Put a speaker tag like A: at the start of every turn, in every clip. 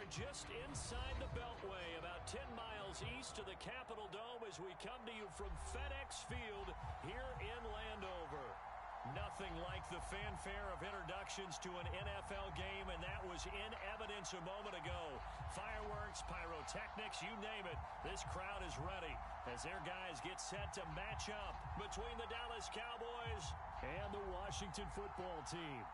A: just inside the Beltway, about 10 miles east of the Capitol Dome as we come to you from FedEx Field here in Landover. Nothing like the fanfare of introductions to an NFL game, and that was in evidence a moment ago. Fireworks, pyrotechnics, you name it. This crowd is ready as their guys get set to match up between the Dallas Cowboys and the Washington football team.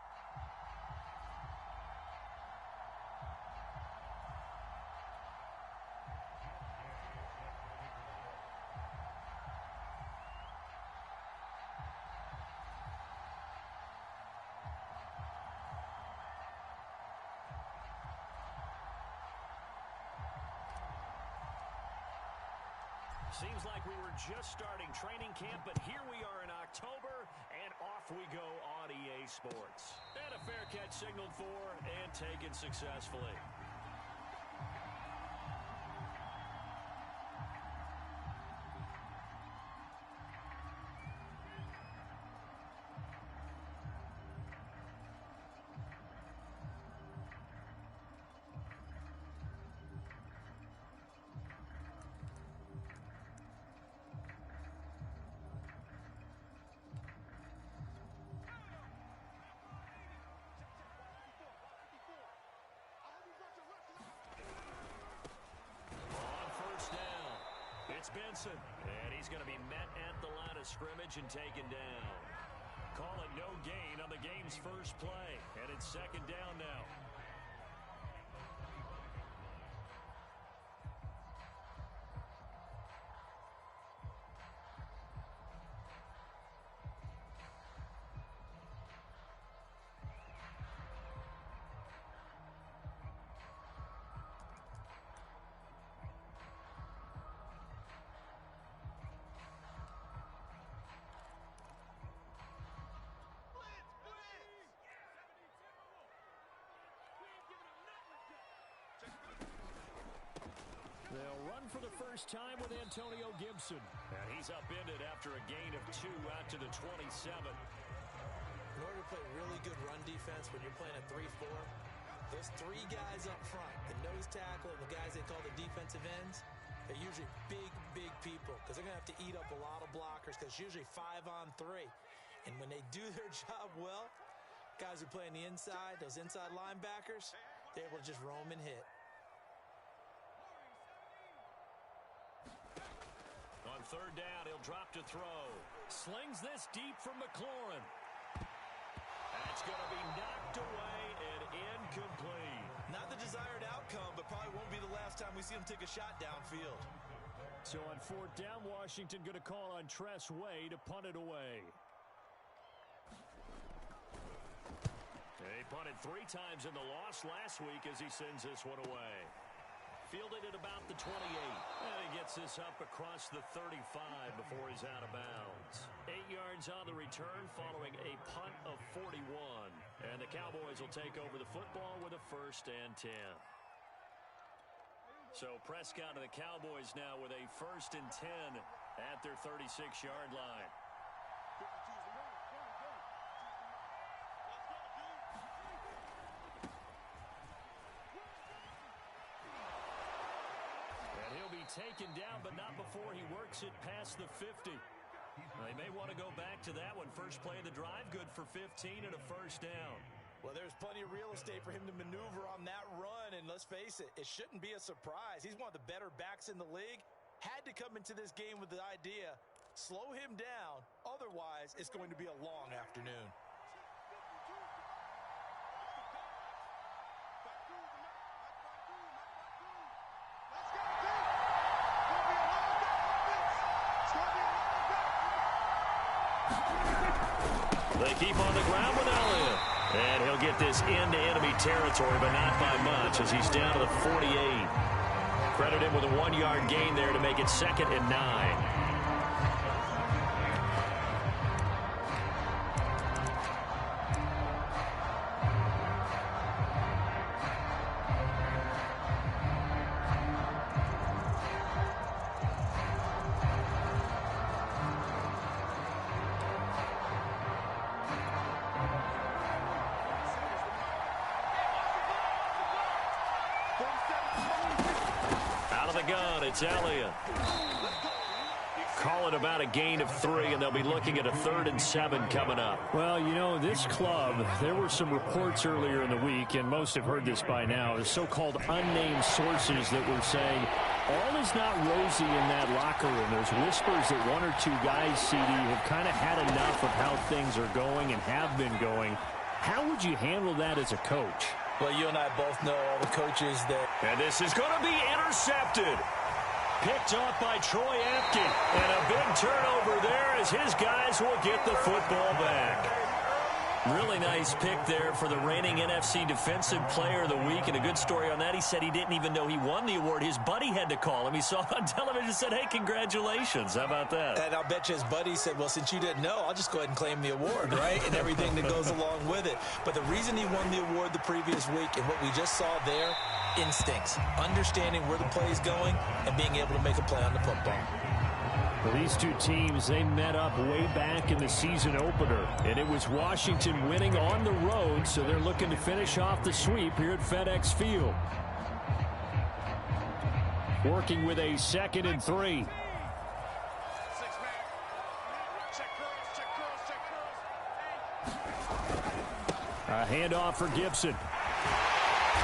A: Seems like we were just starting training camp, but here we are in October, and off we go on EA Sports. And a fair catch signaled for and taken successfully. It's Benson, and he's going to be met at the line of scrimmage and taken down. Call it no gain on the game's first play, and it's second down now. They'll run for the first time with Antonio Gibson. And he's upended after a gain of 2 out to the 27.
B: In order to play really good run defense when you're playing a 3-4, those 3 guys up front, the nose tackle and the guys they call the defensive ends, they're usually big people because they're going to have to eat up a lot of blockers because it's usually 5-on-3. And when they do their job well, guys who play on the inside, those inside linebackers, they're able to just roam and hit.
A: On third down, he'll drop to throw. Slings this deep from McLaurin. That's going to be knocked away and incomplete.
B: Not the desired outcome, but probably won't be the last time we see him take a shot downfield.
A: So on fourth down, Washington going to call on Tress Way to punt it away. He punted 3 times in the loss last week as he sends this one away. Fielded at about the 28. And he gets this up across the 35 before he's out of bounds. 8 yards on the return following a punt of 41. And the Cowboys will take over the football with a 1st and 10. So Prescott and the Cowboys now with a 1st and 10 at their 36-yard line. Taken down, but not before he works it past the 50. They may want to go back to that one. First play of the drive, good for 15 and a 1st down.
B: Well, there's plenty of real estate for him to maneuver on that run, and let's face it, it shouldn't be a surprise. He's one of the better backs in the league. Had to come into this game with the idea, slow him down, otherwise it's going to be a long afternoon.
A: They keep on the ground with Elliott. And he'll get this into enemy territory, but not by much as he's down to the 48. Credit him with a 1-yard gain there to make it 2nd and 9.
C: Third
A: the gun. It's Elliott. Call it about a gain of 3, and they'll be looking at a 3rd and 7 coming up.
C: Well, you know, this club, there were some reports earlier in the week, and most have heard this by now, the so-called unnamed sources that were saying all is not rosy in that locker room. There's whispers that 1 or 2 guys, CD, have kind of had enough of how things are going and have been going. How would you handle that as a coach?
B: Well, you and I both know all the coaches that...
A: And this is going to be intercepted. Picked off by Troy Apke. And a big turnover there as his guys will get the football back. Really nice pick there for the reigning NFC Defensive Player of the Week. And a good story on that. He said he didn't even know he won the award. His buddy had to call him. He saw it on television and said, hey, congratulations. How about that?
B: And I'll bet you his buddy said, well, since you didn't know, I'll just go ahead and claim the award, right? And everything that goes along with it. But the reason he won the award the previous week and what we just saw there, instincts, understanding where the play is going and being able to make a play on the football.
C: Well, these two teams, they met up way back in the season opener, and it was Washington winning on the road, so they're looking to finish off the sweep here at FedEx Field. Working with a 2nd and 3. A handoff for Gibson.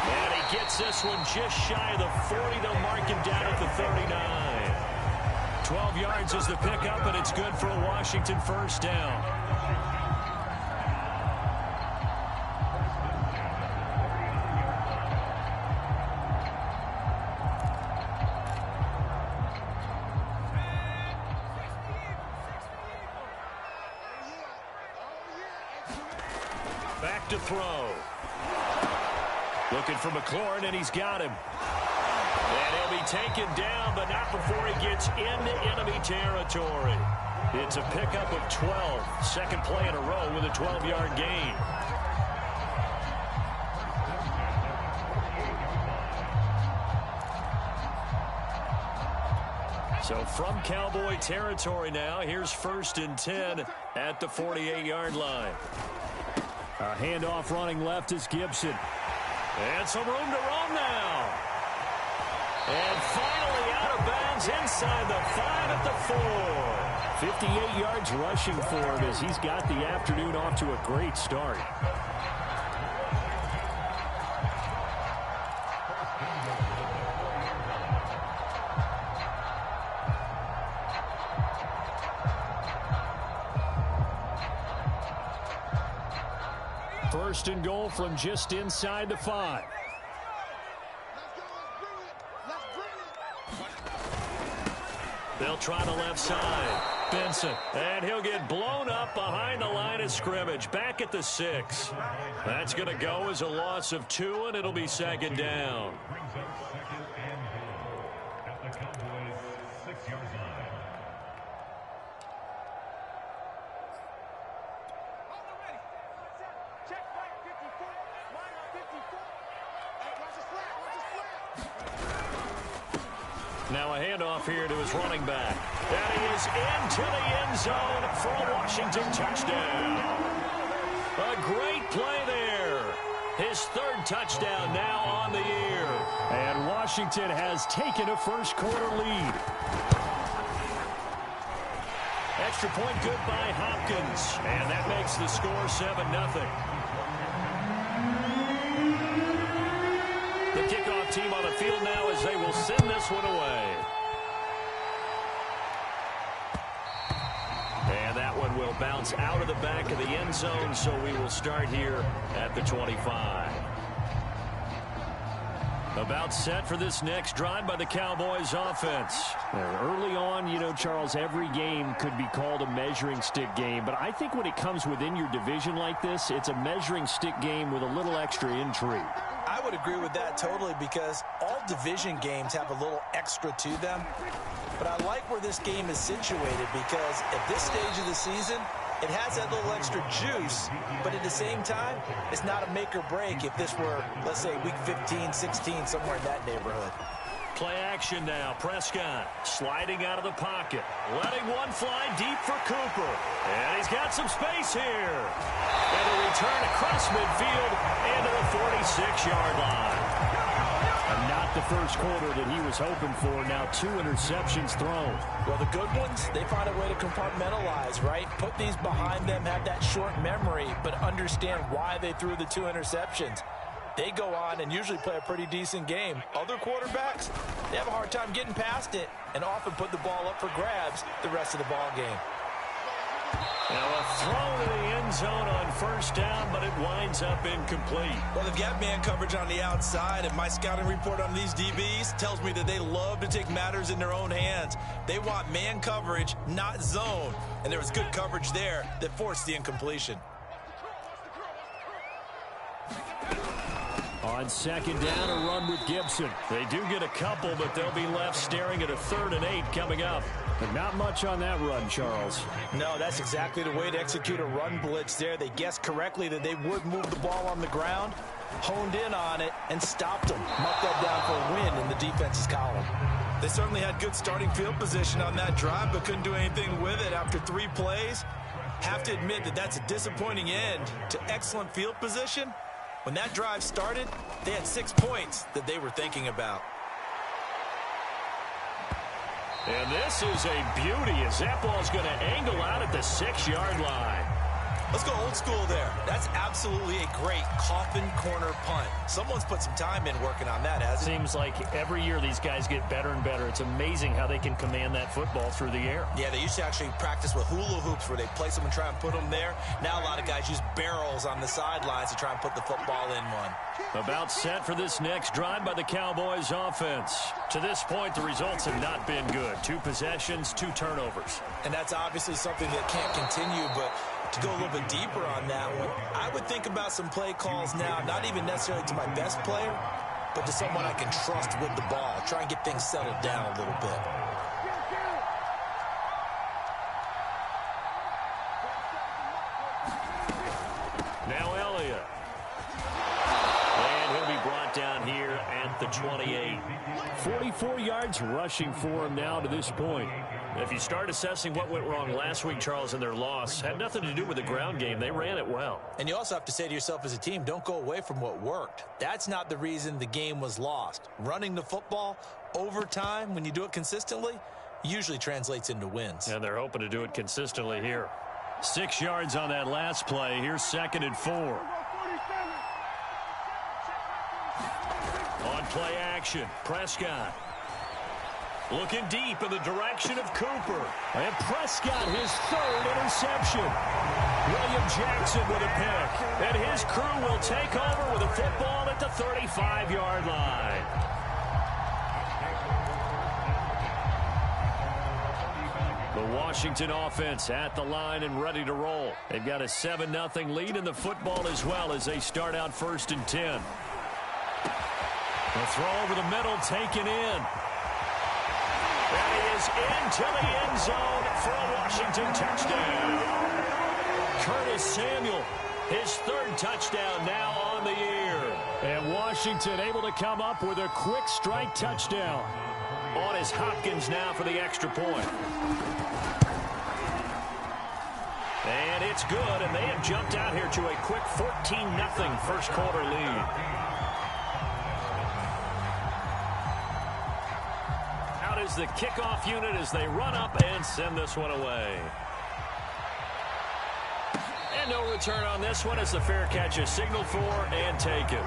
A: And he gets this one just shy of the 40. They'll mark him down at the 39. 12 yards is the pickup, and it's good for a Washington first down. Back to throw. Looking for McLaurin, and he's got him. And he'll be taken down, but not before he gets into enemy territory. It's a pickup of 12. Second play in a row with a 12-yard gain. So from Cowboy territory now, here's 1st and 10 at the 48-yard line.
C: A handoff running left is Gibson.
A: And some room to roam now. And finally out of bounds inside the 5 at the 4.
C: 58 yards rushing for him as he's got the afternoon off to a great start. First and goal from just inside the 5.
A: They'll try the left side. Benson. And he'll get blown up behind the line of scrimmage. Back at the 6. That's going to go as a loss of 2, and it'll be 2nd down. Now a handoff here to his running back. And he is into the end zone for a Washington touchdown. A great play there. His 3rd touchdown now on the year.
C: And Washington has taken a first-quarter lead.
A: Extra point good by Hopkins. And that makes the score 7-0. The kickoff team on the field now as they will send this one away. And that one will bounce out of the back of the end zone, so we will start here at the 25. About set for this next drive by the Cowboys offense.
C: Early on, you know, Charles, every game could be called a measuring stick game. But I think when it comes within your division like this, it's a measuring stick game with a little extra intrigue.
B: I would agree with that totally because all division games have a little extra to them. But I like where this game is situated because at this stage of the season, it has that little extra juice, but at the same time, it's not a make or break if this were, let's say, week 15, 16, somewhere in that neighborhood.
A: Play action now. Prescott sliding out of the pocket. Letting one fly deep for Cooper. And he's got some space here. And a return across midfield into the 46-yard line.
C: Not the first quarter that he was hoping for. Now 2 interceptions thrown.
B: Well, the good ones, they find a way to compartmentalize, right? Put these behind them, have that short memory, but understand why they threw the 2 interceptions. They go on and usually play a pretty decent game. Other quarterbacks, they have a hard time getting past it and often put the ball up for grabs the rest of the ball game.
A: Now a throw to the end zone on first down, but it winds up incomplete.
B: Well, they've got man coverage on the outside, and my scouting report on these DBs tells me that they love to take matters in their own hands. They want man coverage, not zone. And there was good coverage there that forced the incompletion.
C: On second down, a run with Gibson.
A: They do get a couple, but they'll be left staring at a 3rd and 8 coming up.
C: But not much on that run, Charles.
B: No, that's exactly the way to execute a run blitz there. They guessed correctly that they would move the ball on the ground, honed in on it, and stopped them. Marked that down for a win in the defense's column. They certainly had good starting field position on that drive, but couldn't do anything with it after 3 plays. Have to admit that that's a disappointing end to excellent field position. When that drive started, they had 6 points that they were thinking about.
A: And this is a beauty as that ball's going to angle out at the 6-yard line.
B: Let's go old school there. That's absolutely a great coffin corner punt. Someone's put some time in working on that, hasn't it?
A: Seems like every year these guys get better and better. It's amazing how they can command that football through the air.
B: Yeah, they used to actually practice with hula hoops where they place them and try and put them there. Now a lot of guys use barrels on the sidelines to try and put the football in one.
A: About set for this next drive by the Cowboys offense. To this point, the results have not been good. 2 possessions, 2 turnovers.
B: And that's obviously something that can't continue, but to go a little bit deeper on that one, I would think about some play calls now, not even necessarily to my best player, but to someone I can trust with the ball. Try and get things settled down a little bit.
A: Now Elliott. And he'll be brought down here at the 28.
C: 44 yards rushing for him now to this point.
A: If you start assessing what went wrong last week, Charles, in their loss, had nothing to do with the ground game. They ran it well.
B: And you also have to say to yourself as a team, don't go away from what worked. That's not the reason the game was lost. Running the football over time, when you do it consistently, usually translates into wins.
A: And they're hoping to do it consistently here. 6 yards on that last play. Here's 2nd and 4. On play action, Prescott. Looking deep in the direction of Cooper.
C: And Prescott, his 3rd interception.
A: William Jackson with a pick. And his crew will take over with a football at the 35-yard line. The Washington offense at the line and ready to roll. They've got a 7-0 lead in the football as well as they start out 1st and 10. The throw over the middle taken in. And he is into the end zone for a Washington touchdown. Curtis Samuel, his 3rd touchdown now on the year.
C: And Washington able to come up with a quick strike touchdown.
A: On is Hopkins now for the extra point. And it's good, and they have jumped out here to a quick 14-0 first quarter lead. Is the kickoff unit as they run up and send this one away. And no return on this one as the fair catch is signaled for and taken.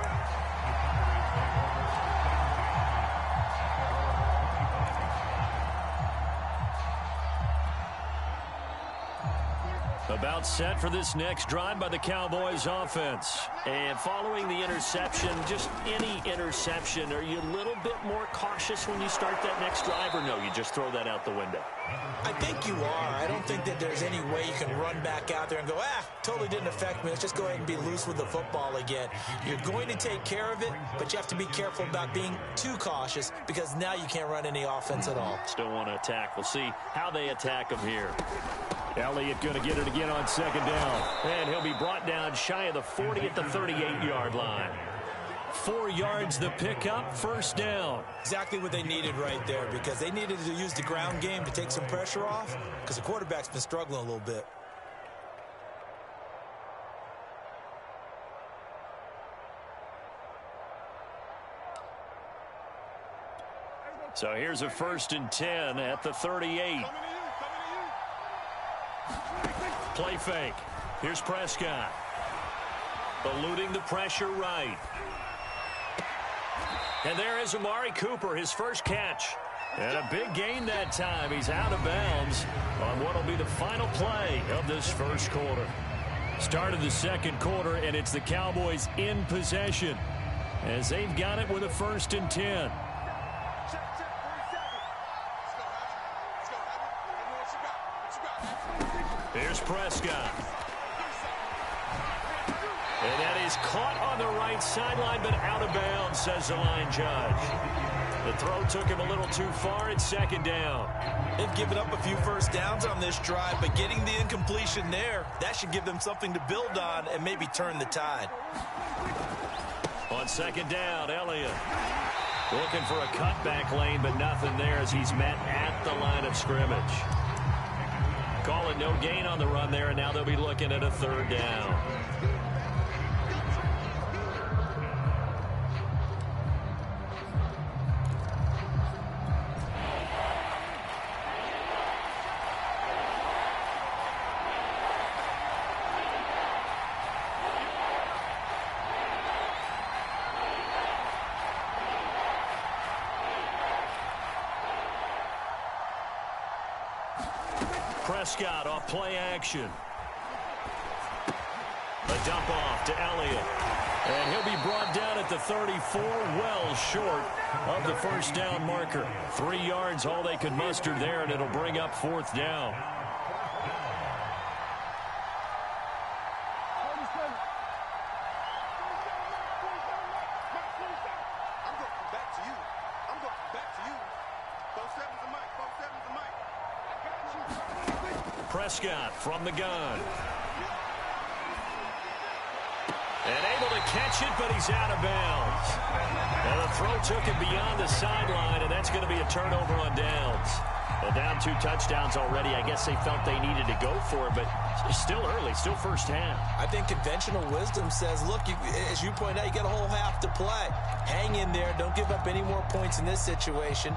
A: About set for this next drive by the Cowboys offense. And following the interception, just any interception, are you a little bit more cautious when you start that next drive, or no, you just throw that out the window?
B: I think you are. I don't think that there's any way you can run back out there and go, totally didn't affect me. Let's just go ahead and be loose with the football again. You're going to take care of it, but you have to be careful about being too cautious because now you can't run any offense at all.
A: Still want to attack. We'll see how they attack him here.
C: Elliott going to get it again on 2nd down.
A: And he'll be brought down shy of the 40 at the 38-yard line. 4 yards the pickup, 1st down.
B: Exactly what they needed right there because they needed to use the ground game to take some pressure off because the quarterback's been struggling a little bit.
A: So here's a 1st and 10 at the 38. Play fake. Here's Prescott. Eluding the pressure right. And there is Amari Cooper, his first catch. And a big gain that time. He's out of bounds on what will be the final play of this first quarter. Start of the second quarter, and it's the Cowboys in possession as they've got it with a 1st and 10. Here's Prescott. And that is caught on the right sideline, but out of bounds, says the line judge. The throw took him a little too far. It's 2nd down.
B: They've given up a few first downs on this drive, but getting the incompletion there, that should give them something to build on and maybe turn the tide.
A: On 2nd down, Elliott looking for a cutback lane, but nothing there as he's met at the line of scrimmage. Calling no gain on the run there, and now they'll be looking at a 3rd down. Prescott off play action. A dump off to Elliott. And he'll be brought down at the 34, well short of the 1st down marker. 3 yards, all they could muster there, and it'll bring up 4th down. Prescott from the gun. And able to catch it, but he's out of bounds. And the throw took him beyond the sideline, and that's going to be a turnover on downs. Well, down 2 touchdowns already. I guess they felt they needed to go for it, but it's still early, still first half.
B: I think conventional wisdom says, look, as you point out, you got a whole half to play. Hang in there. Don't give up any more points in this situation.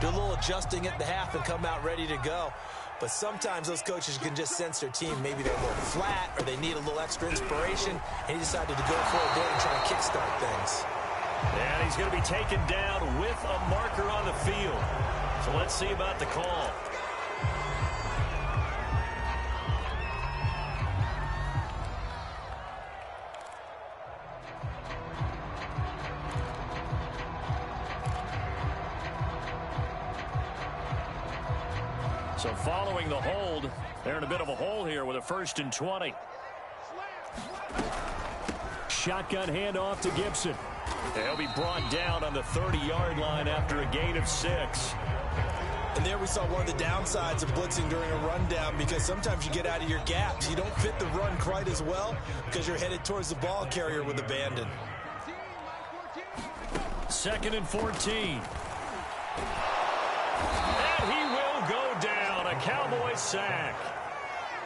B: Do a little adjusting at the half and come out ready to go. But sometimes those coaches can just sense their team. Maybe they're more flat or they need a little extra inspiration. And he decided to go for it there and try and kickstart things.
A: And he's going to be taken down with a marker on the field. So let's see about the call. So following the hold, they're in a bit of a hole here with a 1st and 20. Shotgun handoff to Gibson. They'll be brought down on the 30-yard line after a gain of 6.
B: And there we saw one of the downsides of blitzing during a rundown, because sometimes you get out of your gaps. You don't fit the run quite as well because you're headed towards the ball carrier with abandon.
A: 2nd and 14. And he will go down. A Cowboys sack.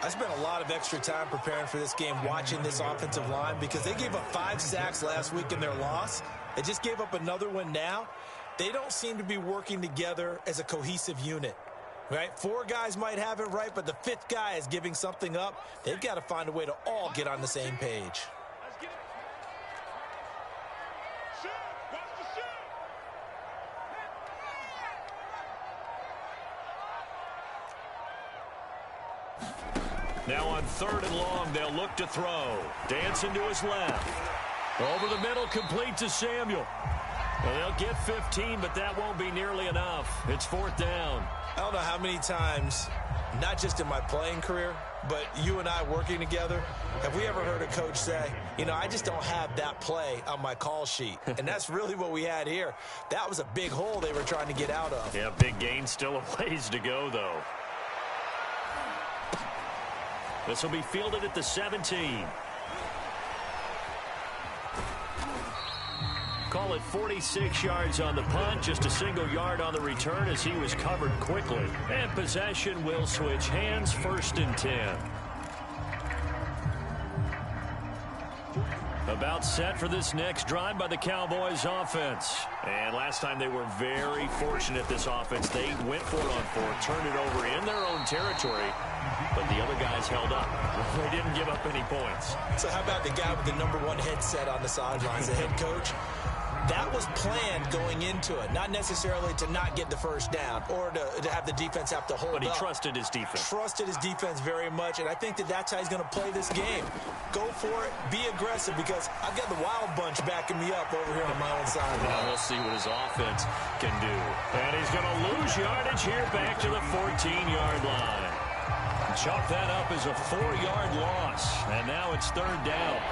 B: I spent a lot of extra time preparing for this game, watching this offensive line, because they gave up 5 sacks last week in their loss. They just gave up another one now. They don't seem to be working together as a cohesive unit, right? 4 guys might have it right, but the 5th guy is giving something up. They've got to find a way to all get on the same page.
A: Now on 3rd and long, they'll look to throw. Dancing to his left. Over the middle, complete to Samuel. Well, they'll get 15, but that won't be nearly enough. It's 4th down.
B: I don't know how many times, not just in my playing career, but you and I working together, have we ever heard a coach say, you know, I just don't have that play on my call sheet. And that's really what we had here. That was a big hole they were trying to get out of.
A: Yeah, big gain, still a ways to go, though. This will be fielded at the 17. Call it 46 yards on the punt, just a single yard on the return as he was covered quickly. And possession will switch hands, 1st and 10. About timeout set for this next drive by the Cowboys offense. And last time they were very fortunate, this offense. They went for it on fourth, turned it over in their own territory, but the other guys held up. They didn't give up any points.
B: So how about the guy with the #1 headset on the sidelines, the head coach? That was planned going into it, not necessarily to not get the first down or to have the defense have to hold up.
A: But he trusted his defense.
B: Trusted his defense very much, and I think that's how he's going to play this game. Go for it, be aggressive, because I've got the wild bunch backing me up over here on my own side.
A: Now we'll see what his offense can do. And he's going to lose yardage here back to the 14-yard line. Chalk that up as a 4-yard loss, and now it's third down.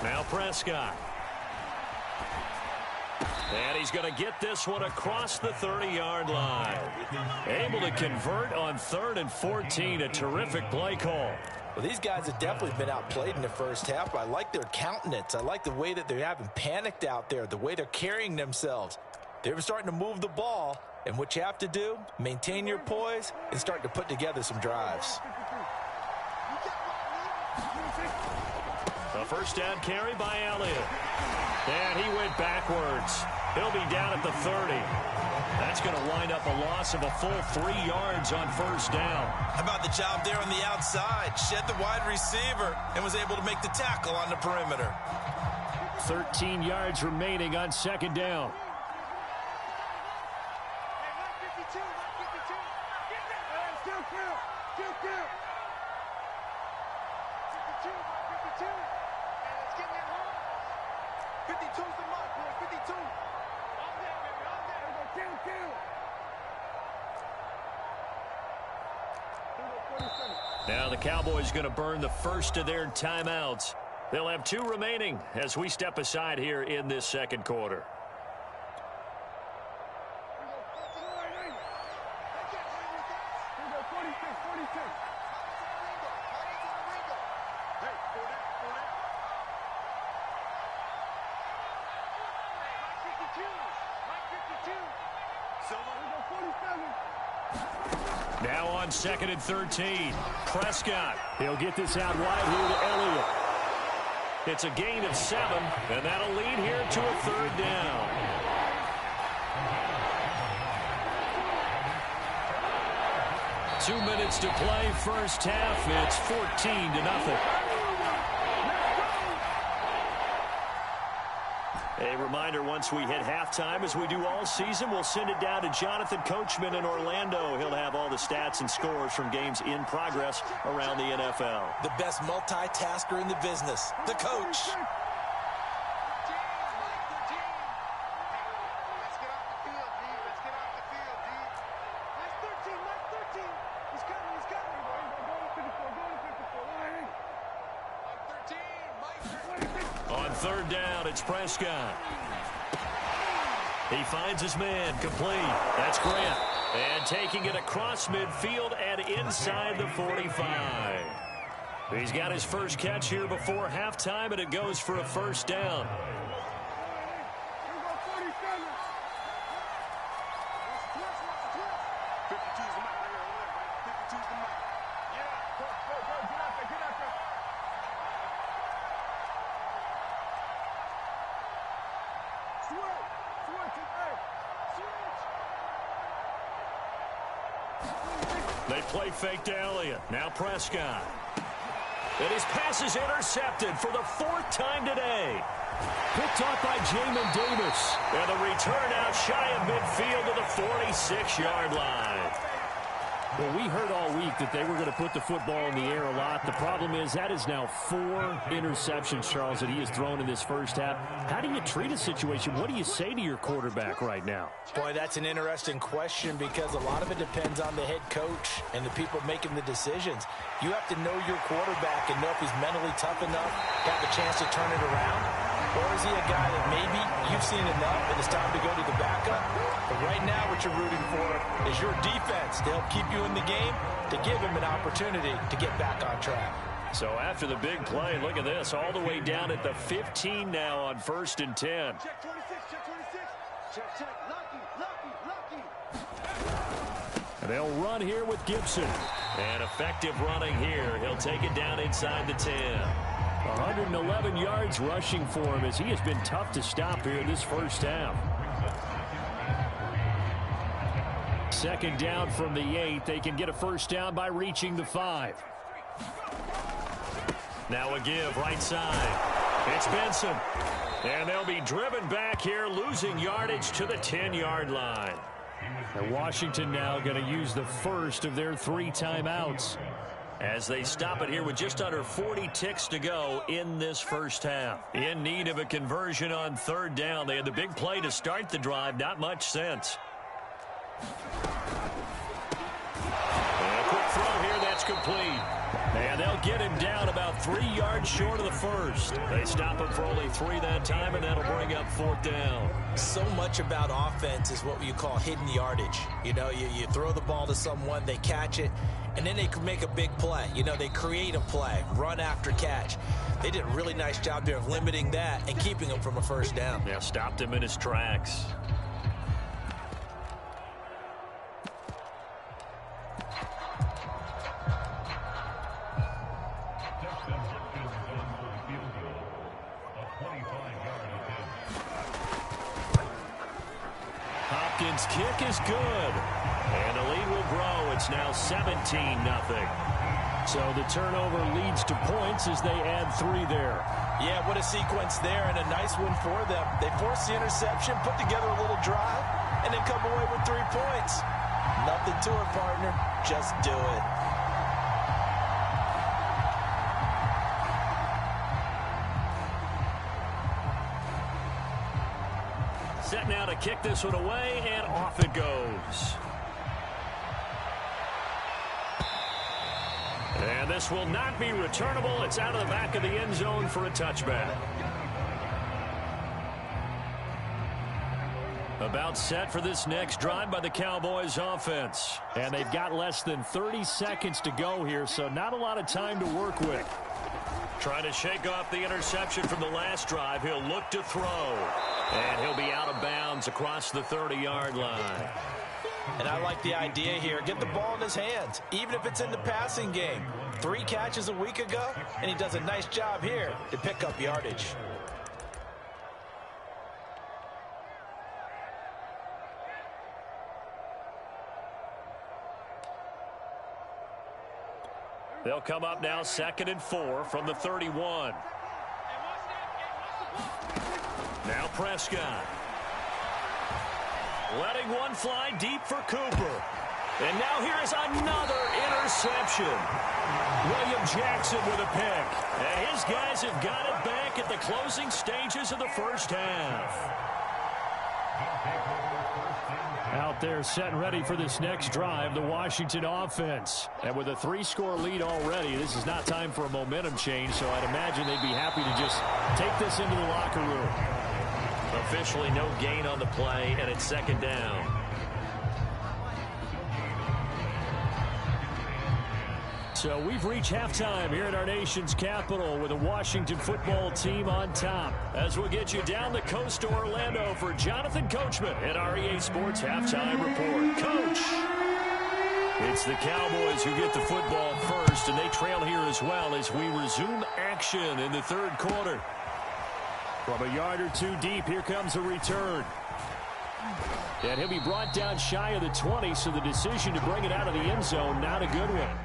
A: Now Prescott. And he's going to get this one across the 30-yard line. Able to convert on 3rd and 14. A terrific play call.
B: Well, these guys have definitely been outplayed in the first half. I like their countenance. I like the way that they haven't panicked out there, the way they're carrying themselves. They're starting to move the ball, and what you have to do, maintain your poise and start to put together some drives.
A: A first down carry by Elliott. And he went backwards. He'll be down at the 30. That's going to wind up a loss of a full 3 yards on first down.
B: How about the job there on the outside? Shed the wide receiver and was able to make the tackle on the perimeter.
C: 13 yards remaining on second down.
A: Now the Cowboys going to burn the first of their timeouts. They'll have 2 remaining as we step aside here in this second quarter. Now on 2nd and 13. Prescott.
C: He'll get this out wide here to Elliott.
A: It's a gain of 7, and that'll lead here to a 3rd down. Two minutes to play first half. It's 14-0. A reminder, once we hit halftime, as we do all season, we'll send it down to Jonathan Coachman in Orlando. He'll have all the stats and scores from games in progress around the NFL.
B: The best multitasker in the business, the coach.
A: On 3rd down, it's Prescott. He finds his man, complete. That's Grant. And taking it across midfield and inside the 45. He's got his first catch here before halftime, and it goes for a first down. They play fake to Elliott. Now Prescott. And his pass is intercepted for the 4th time today.
C: Picked off by Jamin Davis.
A: And the return out shy of midfield to the 46-yard line.
C: Well, we heard all week that they were going to put the football in the air a lot. The problem is that is now 4 interceptions, Charles, that he has thrown in this first half. How do you treat a situation? What do you say to your quarterback right now?
B: Boy, that's an interesting question because a lot of it depends on the head coach and the people making the decisions. You have to know your quarterback and know if he's mentally tough enough to have a chance to turn it around. Or is he a guy that maybe you've seen enough and it's time to go to the backup? But right now what you're rooting for is your defense to help keep you in the game, to give him an opportunity to get back on track.
A: So after the big play, look at this, all the way down at the 15 now on 1st and 10.
D: Check 26, check 26. Check, lucky.
A: They'll run here with Gibson. And effective running here. He'll take it down inside the 10. 111 yards rushing for him as he has been tough to stop here this first half. 2nd down from the 8. They can get a first down by reaching the 5. Now a give right side. It's Benson. And they'll be driven back here, losing yardage to the 10-yard line. And Washington now going to use the first of their 3 timeouts as they stop it here with just under 40 ticks to go in this first half. In need of a conversion on 3rd down. They had the big play to start the drive. Not much sense. And a quick throw here. That's complete. And they'll get him down about 3 yards short of the first. They stop him for only 3 that time, and that'll bring up 4th down.
B: So much about offense is what you call hidden yardage. You know, you throw the ball to someone, they catch it, and then they can make a big play. You know, they create a play, run after catch. They did a really nice job there of limiting that and keeping him from a first down.
A: Yeah, stopped him in his tracks. Hopkins' kick is good. And the lead will grow. It's now 17-0. So the turnover leads to points as they add 3 there.
B: Yeah, what a sequence there, and a nice one for them. They force the interception, put together a little drive, and then come away with 3 points. Nothing to it, partner. Just do it.
A: Set now to kick this one away, and off it goes. And this will not be returnable. It's out of the back of the end zone for a touchback. About set for this next drive by the Cowboys offense. And they've got less than 30 seconds to go here, so not a lot of time to work with. Trying to shake off the interception from the last drive. He'll look to throw. And he'll be out of bounds across the 30-yard line.
B: And I like the idea here. Get the ball in his hands, even if it's in the passing game. 3 catches a week ago, and he does a nice job here to pick up yardage.
A: They'll come up now 2nd and 4 from the 31. Now Prescott. Letting one fly deep for Cooper. And now here's another interception. William Jackson with a pick. And his guys have got it back at the closing stages of the first half.
C: Out there set and ready for this next drive, the Washington offense. And with a 3-score lead already, this is not time for a momentum change, so I'd imagine they'd be happy to just take this into the locker room.
A: Officially no gain on the play, and it's 2nd down.
C: So we've reached halftime here at our nation's capital with the Washington football team on top.
A: As we'll get you down the coast to Orlando for Jonathan Coachman at REA Sports Halftime Report. Coach! It's the Cowboys who get the football first, and they trail here as well as we resume action in the 3rd quarter.
C: From a yard or 2 deep, here comes a return. And he'll be brought down shy of the 20, so the decision to bring it out of the end zone, not a good one.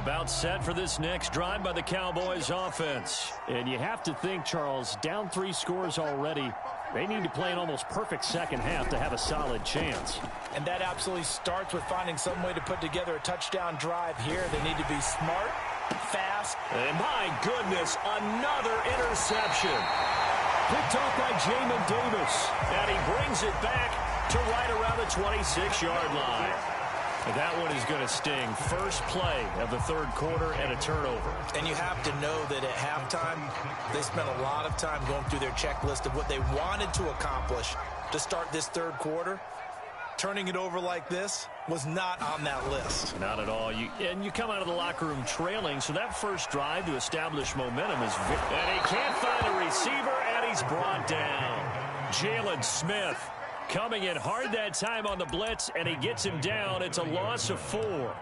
A: About set for this next drive by the Cowboys offense.
C: And you have to think, Charles, down 3 scores already. They need to play an almost perfect second half to have a solid chance.
E: And that absolutely starts with finding some way to put together a touchdown drive here. They need to be smart, fast.
A: And my goodness, another interception. Picked off by Jamin Davis. And he brings it back to right around the 26-yard line. And that one is going to sting. First play of the third quarter and a turnover.
E: And you have to know that at halftime, they spent a lot of time going through their checklist of what they wanted to accomplish to start this third quarter. Turning it over like this was not on that list.
A: Not at all. And you come out of the locker room trailing, so that first drive to establish momentum is... And he can't find a receiver, and he's brought down. Jalen Smith coming in hard that time on the blitz, and he gets him down. It's a loss of 4.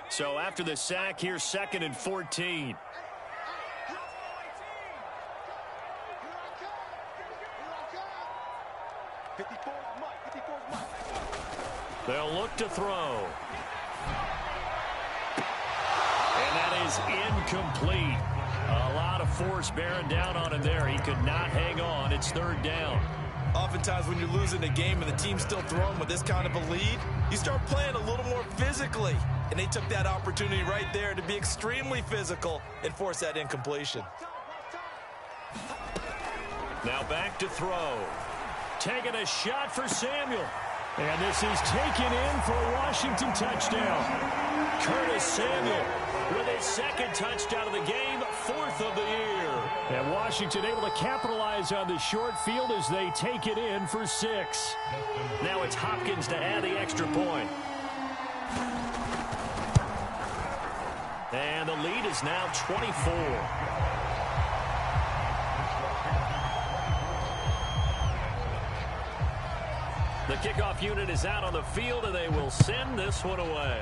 A: So after the sack, here's 2nd and 14. They'll look to throw. And that is incomplete. A lot of force bearing down on him there. He could not hang on. It's 3rd down.
E: Oftentimes when you're losing a game and the team's still throwing with this kind of a lead, you start playing a little more physically. And they took that opportunity right there to be extremely physical and force that incompletion.
A: Now back to throw. Taking a shot for Samuel. And this is taken in for a Washington touchdown. Curtis Samuel with his 2nd touchdown of the game, 4th of the year.
C: And Washington able to capitalize on the short field as they take it in for 6.
A: Now it's Hopkins to add the extra point. And the lead is now 24. The kickoff unit is out on the field, and they will send this one away.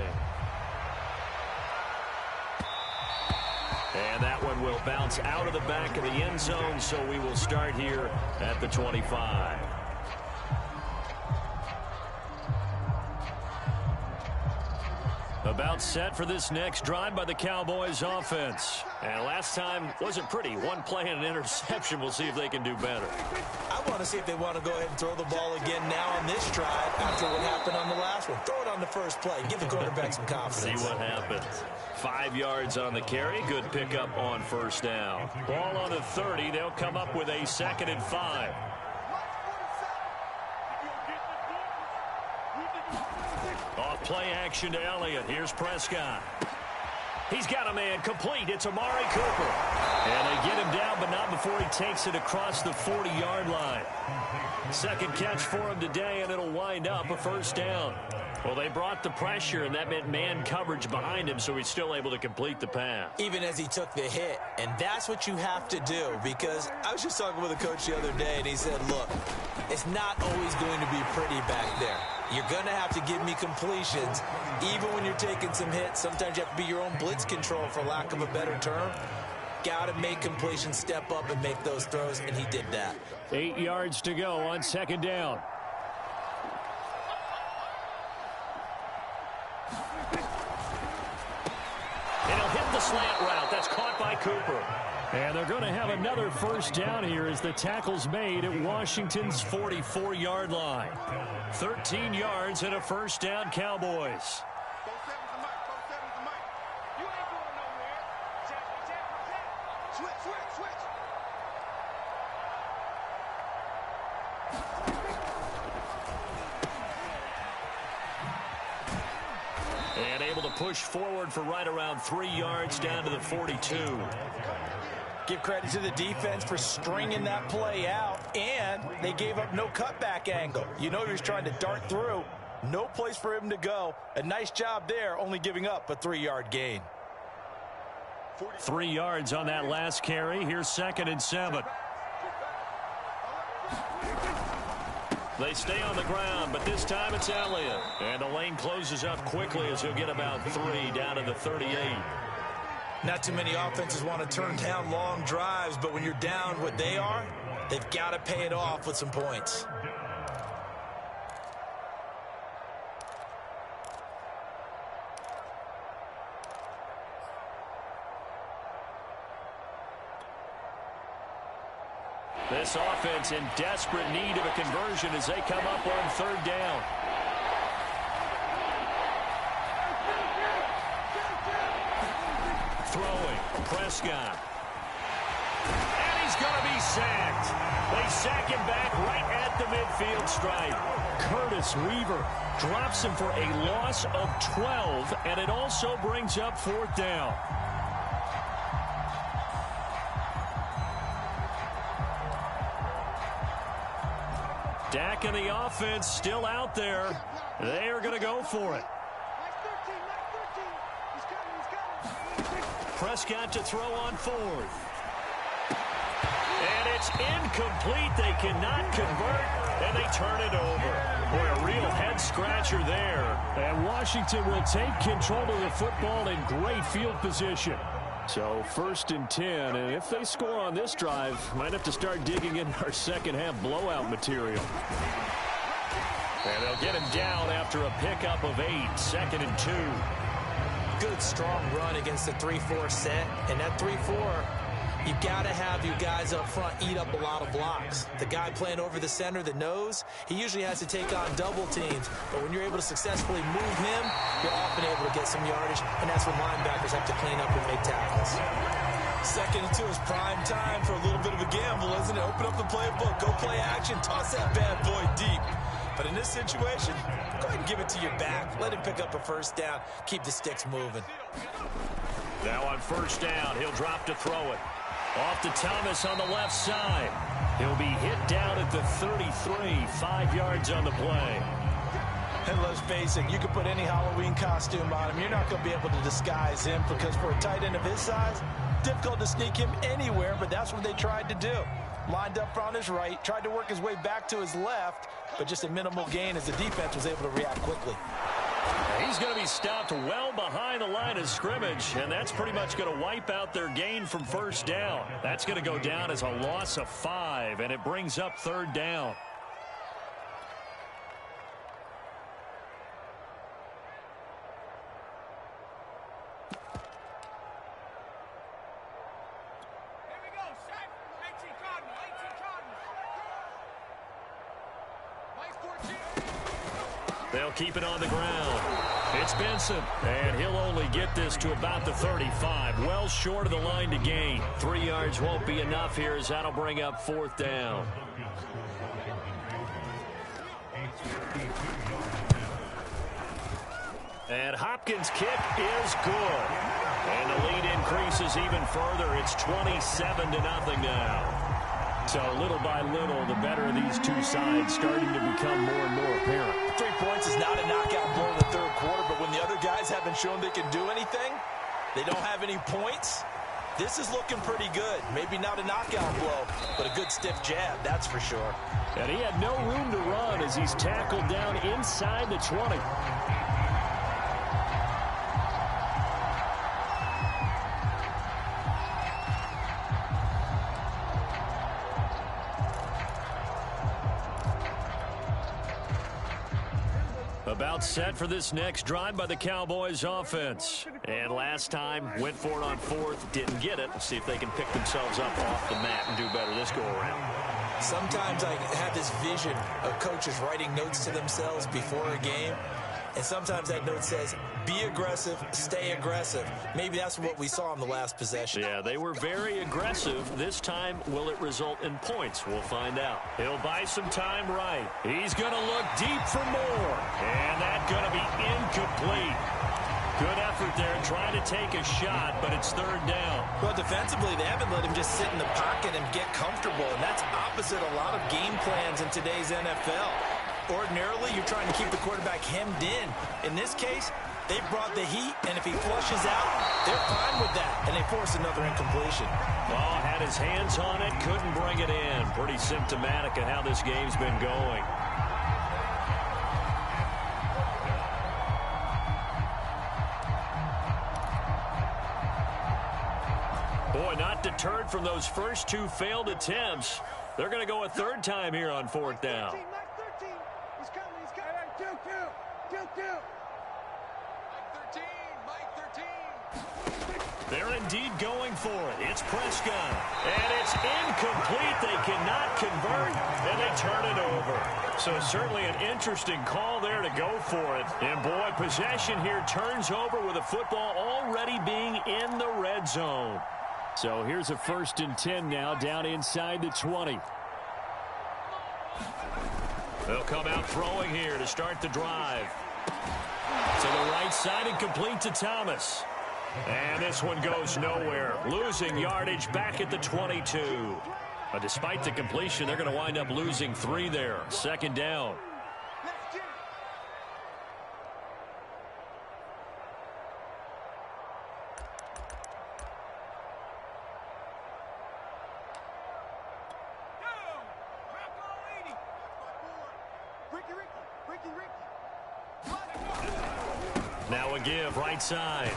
A: And that one will bounce out of the back of the end zone, so we will start here at the 25. About set for this next drive by the Cowboys offense. And last time wasn't pretty. One play and an interception. We'll see if they can do better.
E: I want to see if they want to go ahead and throw the ball again now on this drive after what happened on the last one. Throw it on the first play. Give the quarterback some confidence.
A: See what happens. 5 yards on the carry. Good pickup on first down. Ball on the 30. They'll come up with a 2nd and 5. Off play action to Elliott. Here's Prescott. He's got a man complete. It's Amari Cooper. And they get him down, but not before he takes it across the 40-yard line. 2nd catch for him today, and it'll wind up a first down. Well, they brought the pressure, and that meant man coverage behind him, so he's still able to complete the pass.
E: Even as he took the hit, and that's what you have to do, because I was just talking with a coach the other day, and he said, look, it's not always going to be pretty back there. You're going to have to give me completions, even when you're taking some hits. Sometimes you have to be your own blitz control, for lack of a better term. Got to make completions, step up, and make those throws, and he did that.
C: 8 yards to go on 2nd down.
A: And he'll hit the slant route. That's caught by Cooper.
C: And they're going to have another first down here as the tackle's made at Washington's 44-yard line. 13 yards and a first down, Cowboys.
A: And able to push forward for right around 3 yards down to the 42.
E: Give credit to the defense for stringing that play out, and they gave up no cutback angle. You know he was trying to dart through. No place for him to go. A nice job there, only giving up a 3-yard gain.
A: 3 yards on that last carry. Here's 2nd and 7. They stay on the ground, but this time it's Elliott. And the lane closes up quickly as he'll get about 3 down to the 38.
E: Not too many offenses want to turn down long drives, but when you're down what they are, they've got to pay it off with some points.
A: This offense in desperate need of a conversion as they come up on 3rd down. Throwing, Prescott. And he's going to be sacked. They sack him back right at the midfield stripe. Curtis Weaver drops him for a loss of 12, and it also brings up 4th down. Dak and the offense still out there. They are going to go for it. Prescott to throw on 4th. And it's incomplete. They cannot convert, and they turn it over. Boy, a real head-scratcher there.
C: And Washington will take control of the football in great field position. So 1st and 10, and if they score on this drive, might have to start digging in our second-half blowout material.
A: And they'll get him down after a pickup of 8, 2nd and 2.
E: Good, strong run against the 3-4 set, and that 3-4, you've got to have your guys up front eat up a lot of blocks. The guy playing over the center, the nose, he usually has to take on double teams, but when you're able to successfully move him, you're often able to get some yardage, and that's when linebackers have to clean up and make tackles. 2nd and 2 is prime time for a little bit of a gamble, isn't it? Open up the playbook, go play action, toss that bad boy deep. But in this situation, go ahead and give it to your back. Let him pick up a 1st down. Keep the sticks moving.
A: Now on 1st down, he'll drop to throw it. Off to Thomas on the left side. He'll be hit down at the 33, 5 yards on the play.
E: And let's face it, you can put any Halloween costume on him. You're not going to be able to disguise him because for a tight end of his size, difficult to sneak him anywhere, but that's what they tried to do. Lined up on his right, tried to work his way back to his left, but just a minimal gain as the defense was able to react quickly.
A: He's going to be stopped well behind the line of scrimmage, and that's pretty much going to wipe out their gain from 1st down. That's going to go down as a loss of 5, and it brings up 3rd down. They'll keep it on the ground. It's Benson, and he'll only get this to about the 35, well short of the line to gain. 3 yards won't be enough here as that'll bring up 4th down. And Hopkins' kick is good. And the lead increases even further. It's 27-0 now. So little by little, the better of these two sides starting to become more and more apparent.
E: 3 points is not a knockout blow in the 3rd quarter, but when the other guys haven't shown they can do anything, they don't have any points, this is looking pretty good. Maybe not a knockout blow, but a good stiff jab, that's for sure.
C: And he had no room to run as he's tackled down inside the 20.
A: About set for this next drive by the Cowboys offense. And last time, went for it on 4th, didn't get it. See if they can pick themselves up off the mat and do better this go-around.
E: Sometimes I have this vision of coaches writing notes to themselves before a game. And sometimes that note says, be aggressive, stay aggressive. Maybe that's what we saw in the last possession.
A: Yeah, they were very aggressive. This time, will it result in points? We'll find out. He'll buy some time right. He's going to look deep for more. And that's going to be incomplete. Good effort there trying to take a shot, but it's 3rd down.
E: Well, defensively, they haven't let him just sit in the pocket and get comfortable. And that's opposite a lot of game plans in today's NFL. Ordinarily, you're trying to keep the quarterback hemmed in. In this case, they brought the heat, and if he flushes out, they're fine with that, and they force another incompletion.
A: Ball had his hands on it, couldn't bring it in. Pretty symptomatic of how this game's been going. Boy, not deterred from those first two failed attempts. They're going to go a third time here on fourth down.
D: Mike 13. He's coming. He's coming. 2-2.
A: They're indeed going for it. It's Prescott. And it's incomplete. They cannot convert, and they turn it over. So certainly an interesting call there to go for it. And boy, possession here turns over with the football already being in the red zone.
C: So here's a 1st and 10 now, down inside the 20.
A: They'll come out throwing here to start the drive. To the right side and complete to Thomas. And this one goes nowhere. Losing yardage back at the 22. But despite the completion, they're going to wind up losing 3 there. 2nd down. Now a give right side.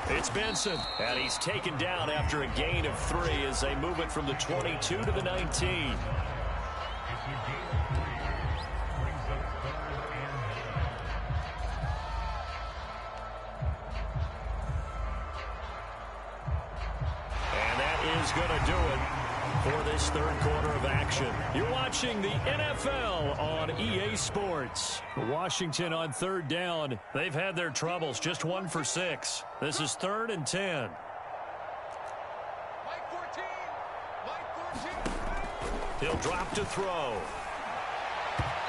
A: It's Benson. And he's taken down after a gain of 3 as they move it from the 22 to the 19. And that is going to do it for this third quarter of action. You're watching the NFL on EA Sports. Washington on 3rd down. They've had their troubles, just 1 for 6. This is 3rd and 10. He'll drop to throw.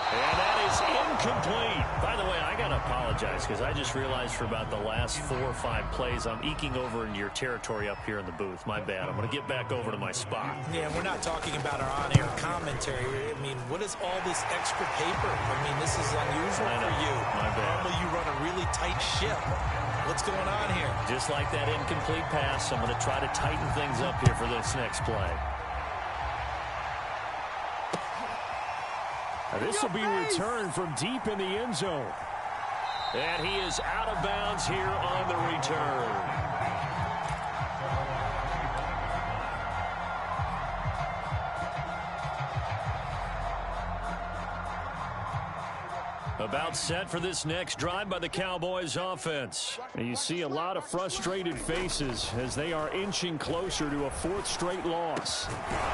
A: And that is incomplete. By the way, I got to apologize because I just realized for about the last 4 or 5 plays, I'm eking over into your territory up here in the booth. My bad. I'm going to get back over to my spot.
E: Yeah, we're not talking about our on-air commentary. I mean, what is all this extra paper? I mean, this is unusual for you.
A: My bad.
E: Normally you run a really tight ship. What's going on here?
A: Just like that incomplete pass, I'm going to try to tighten things up here for this next play.
C: This will be returned from deep in the end zone.
A: And he is out of bounds here on the return. About set for this next drive by the Cowboys offense.
C: And you see a lot of frustrated faces as they are inching closer to a 4th straight loss.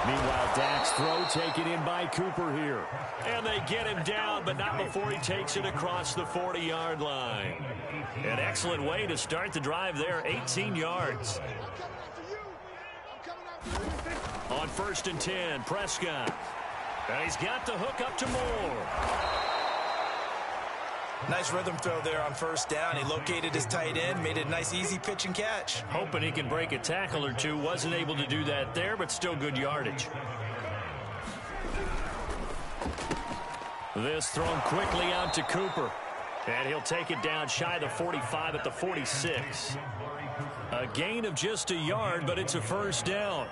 C: Meanwhile, Dak's throw taken in by Cooper here.
A: And they get him down, but not before he takes it across the 40-yard line. An excellent way to start the drive there, 18 yards. On 1st and 10, Prescott. And he's got the hook up to Moore.
E: Nice rhythm throw there on 1st down. He located his tight end, made it a nice easy pitch and catch.
A: Hoping he can break a tackle or two. Wasn't able to do that there, but still good yardage. This thrown quickly out to Cooper. And he'll take it down shy of the 45 at the 46. A gain of just a yard, but it's a 1st down.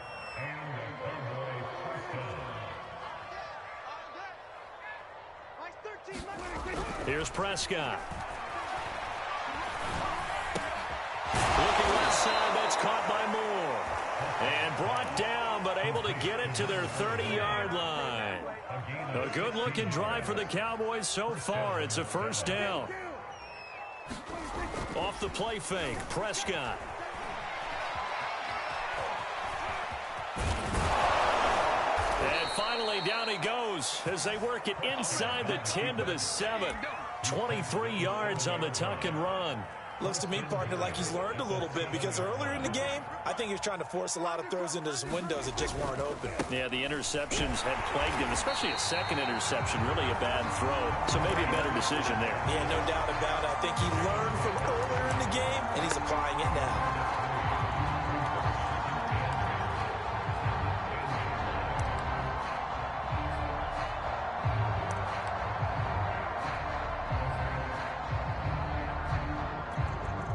A: Here's Prescott. Looking left side, that's caught by Moore. And brought down, but able to get it to their 30-yard line. A good-looking drive for the Cowboys so far. It's a 1st down. Off the play fake, Prescott. And finally, down he goes as they work it inside the 10 to the 7. 23 yards on the tuck and run.
E: Looks to me, partner, like he's learned a little bit because earlier in the game, I think he was trying to force a lot of throws into some windows that just weren't open.
A: Yeah, the interceptions had plagued him, especially a second interception, really a bad throw. So maybe a better decision there.
E: Yeah, no doubt about it. I think he learned from earlier in the game, and he's applying it now.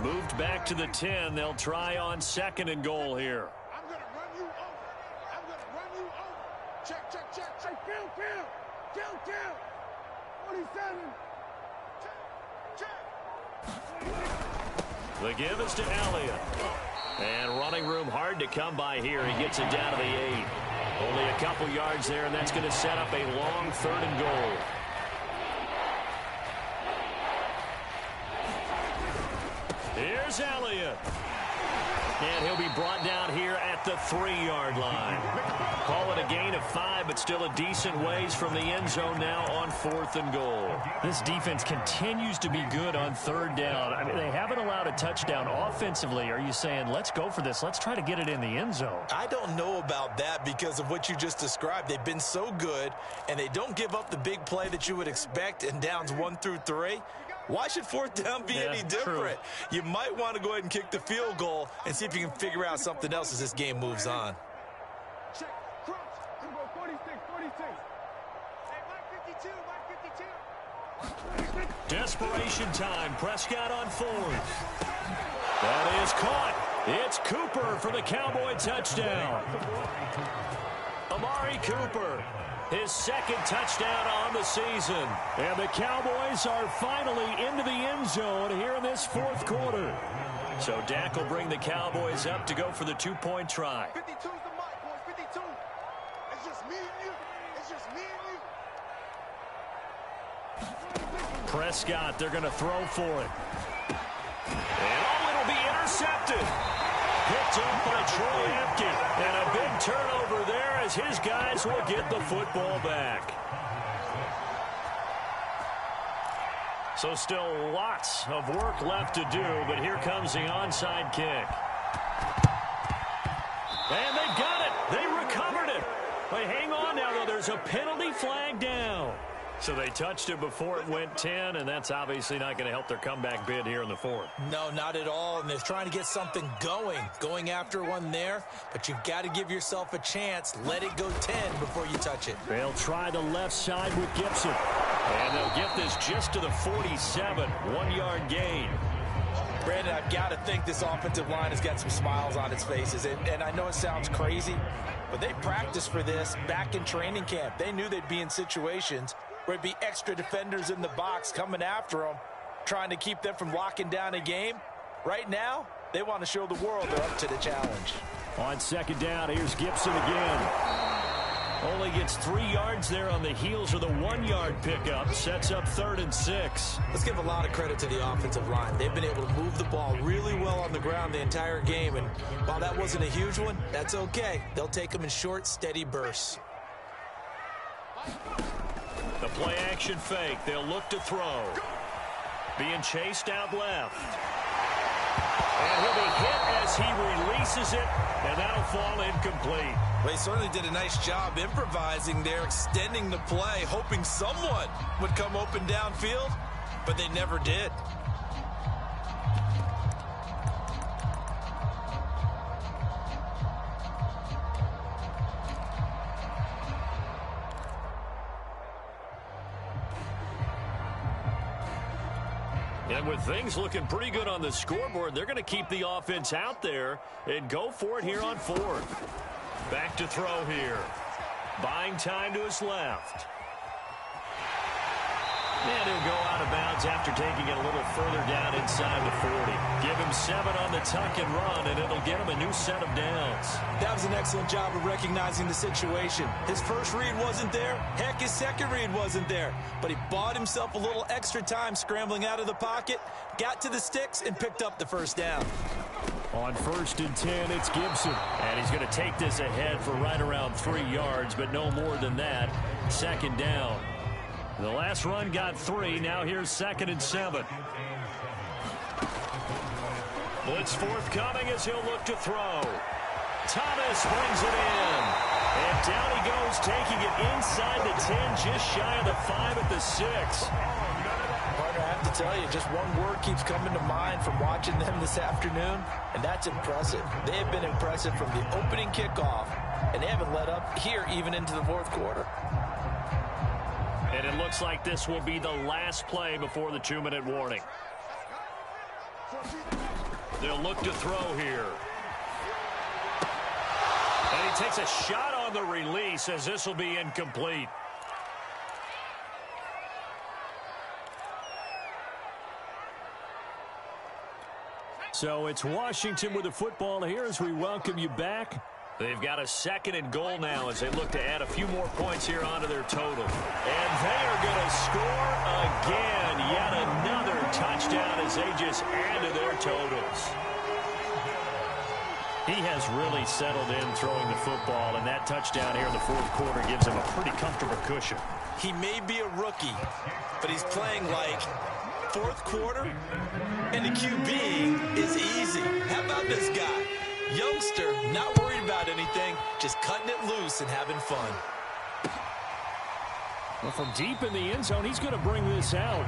A: Moved back to the 10. They'll try on 2nd and goal here.
D: I'm going to run you over. I'm going to run you over. Check, check, check, check. Kill. 47. Check, check.
A: The give is to Elliott. And running room hard.
C: hard to come by here. He gets it down to the 8. Only a couple yards there, and that's going to set up a long 3rd and goal. Here's Elliott. And he'll be brought down here at the 3-yard line. Call it a gain of 5, but still a decent ways from the end zone now on 4th and goal.
F: This defense continues to be good on 3rd down. I mean, they haven't allowed a touchdown offensively. Are you saying, let's go for this? Let's try to get it in the end zone.
E: I don't know about that because of what you just described. They've been so good, and they don't give up the big play that you would expect in downs 1 through 3. Why should 4th down be any different? True. You might want to go ahead and kick the field goal and see if you can figure out something else as this game moves on.
D: Check. Crunch. 46. Hey, Mike 52.
C: Desperation time. Prescott on 4th. That is caught. It's Cooper for the Cowboy touchdown. Amari Cooper, his 2nd touchdown on the season. And the Cowboys are finally into the end zone here in this 4th quarter. So Dak will bring the Cowboys up to go for the 2-point try.
D: 52's the mark, boys. 52. It's just me and you. It's just me and you.
C: Prescott, they're going to throw for it. And it'll be intercepted. Picked up by Troy Apke. And a big turnover there as his guys will get the football back. So still lots of work left to do, but here comes the onside kick. And they got it. They recovered it. But hang on now, though. There's a penalty flag down. So they touched it before it went 10, and that's obviously not going to help their comeback bid here in the 4th.
E: No, not at all, and they're trying to get something going after one there, but you've got to give yourself a chance. Let it go 10 before you touch it.
C: They'll try the left side with Gibson, and they'll get this just to the 47, 1-yard gain.
E: Brandon, I've got to think this offensive line has got some smiles on its faces, and I know it sounds crazy, but they practiced for this back in training camp. They knew they'd be in situations where there'd be extra defenders in the box coming after them, trying to keep them from locking down a game. Right now, they want to show the world they're up to the challenge.
C: On 2nd down, here's Gibson again. Only gets 3 yards there on the heels of the 1-yard pickup. Sets up 3rd and 6.
E: Let's give a lot of credit to the offensive line. They've been able to move the ball really well on the ground the entire game. And while that wasn't a huge one, that's okay. They'll take them in short, steady bursts.
C: The play-action fake. They'll look to throw. Being chased out left. And he'll be hit as he releases it, and that'll fall incomplete.
E: Well, he certainly did a nice job improvising there, extending the play, hoping someone would come open downfield, but they never did.
C: And with things looking pretty good on the scoreboard, they're going to keep the offense out there and go for it here on 4th. Back to throw here. Buying time to his left. And he'll go out of bounds after taking it a little further down inside the 40. Give him 7 on the tuck and run, and it'll get him a new set of downs.
E: That was an excellent job of recognizing the situation. His first read wasn't there. Heck, his second read wasn't there. But he bought himself a little extra time scrambling out of the pocket, got to the sticks, and picked up the first down.
C: On 1st and 10, it's Gibson. And he's going to take this ahead for right around 3 yards, but no more than that. 2nd down. The last run got 3. Now here's 2nd and 7. Blitz forthcoming as he'll look to throw. Thomas brings it in. And down he goes, taking it inside the 10, just shy of the 5 at the 6.
E: Partner, I have to tell you, just one word keeps coming to mind from watching them this afternoon, and that's impressive. They have been impressive from the opening kickoff, and they haven't let up here even into the 4th quarter.
C: And it looks like this will be the last play before the 2-minute warning. They'll look to throw here. And he takes a shot on the release as this will be incomplete. So it's Washington with the football here as we welcome you back.
F: They've got a 2nd and goal now as they look to add a few more points here onto their total. And they are going to score again. Yet another touchdown as they just add to their totals. He has really settled in throwing the football, and that touchdown here in the 4th quarter gives him a pretty comfortable cushion.
E: He may be a rookie, but he's playing like 4th quarter, and the QB is easy. How about this guy? Youngster, not worried about anything, just cutting it loose and having fun.
C: Well, from deep in the end zone, he's going to bring this out.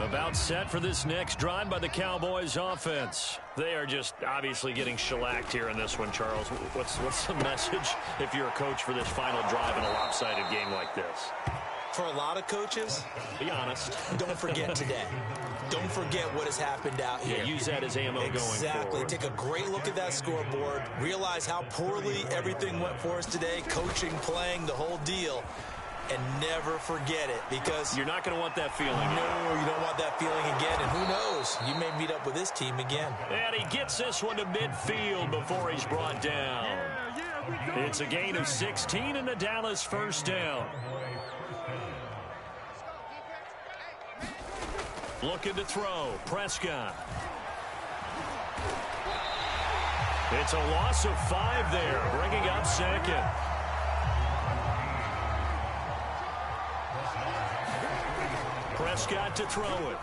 C: About set for this next drive by the Cowboys offense. They are just obviously getting shellacked here in this one, Charles. What's the message if you're a coach for this final drive in a lopsided game like this?
E: For a lot of coaches,
F: be honest.
E: Don't forget today. Don't forget what has happened out here.
F: Yeah, use that as ammo going forward.
E: Exactly. Take a great look at that scoreboard. Realize how poorly everything went for us today. Coaching, playing, the whole deal. And never forget it, because
F: you're not going to want that feeling.
E: No, you don't want that feeling again. And who knows? You may meet up with this team again.
F: And he gets this one to midfield before he's brought down. It's a gain of 16 and a Dallas first down. Looking to throw. Prescott. It's a loss of 5 there, bringing up 2nd. Prescott to throw it.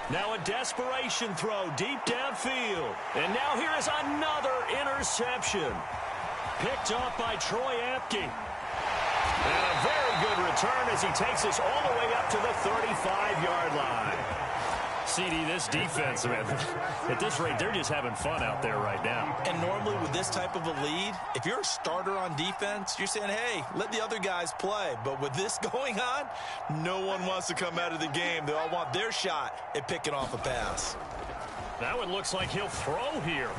F: Now a desperation throw deep downfield. And now here is another interception. Picked off by Troy Apke. And a very good return as he takes us all the way up to the 35-yard line. CD, this defense, man, at this rate, they're just having fun out there right now.
E: And normally with this type of a lead, if you're a starter on defense, you're saying, hey, let the other guys play. But with this going on, no one wants to come out of the game. They all want their shot at picking off a pass.
F: That one looks like he'll throw here.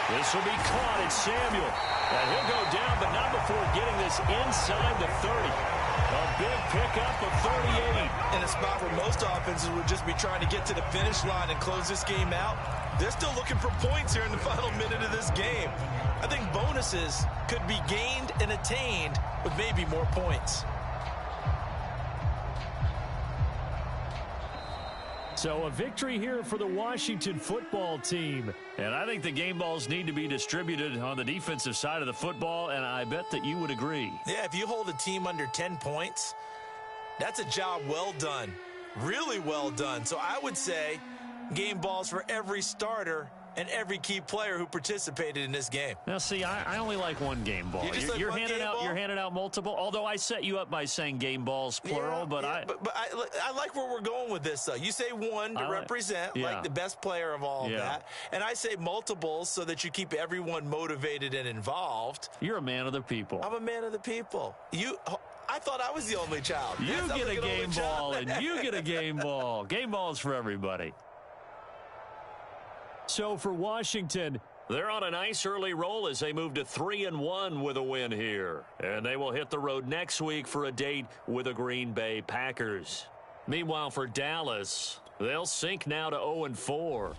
F: This will be caught. It's Samuel. And he'll go down, but not before getting this inside the 30. A big pickup of 38.
E: In a spot where most offenses would just be trying to get to the finish line and close this game out, they're still looking for points here in the final minute of this game. I think bonuses could be gained and attained with maybe more points.
C: So a victory here for the Washington football team.
F: And I think the game balls need to be distributed on the defensive side of the football, and I bet that you would agree.
E: Yeah, if you hold a team under 10 points, that's a job well done. Really well done. So I would say game balls for every starter and every key player who participated in this game.
F: Now, see, I only like one game ball. You're handing out multiple. Although I set you up by saying game balls plural, but I
E: like where we're going with this. Though you say one to represent like the best player of all of that, and I say multiples so that you keep everyone motivated and involved.
F: You're a man of the people.
E: I'm a man of the people. I thought I was the only child.
F: You get a game ball, and you get a game ball. Game balls for everybody.
C: So for Washington,
F: they're on a nice early roll as they move to 3-1 with a win here. And they will hit the road next week for a date with the Green Bay Packers. Meanwhile, for Dallas, they'll sink now to 0-4.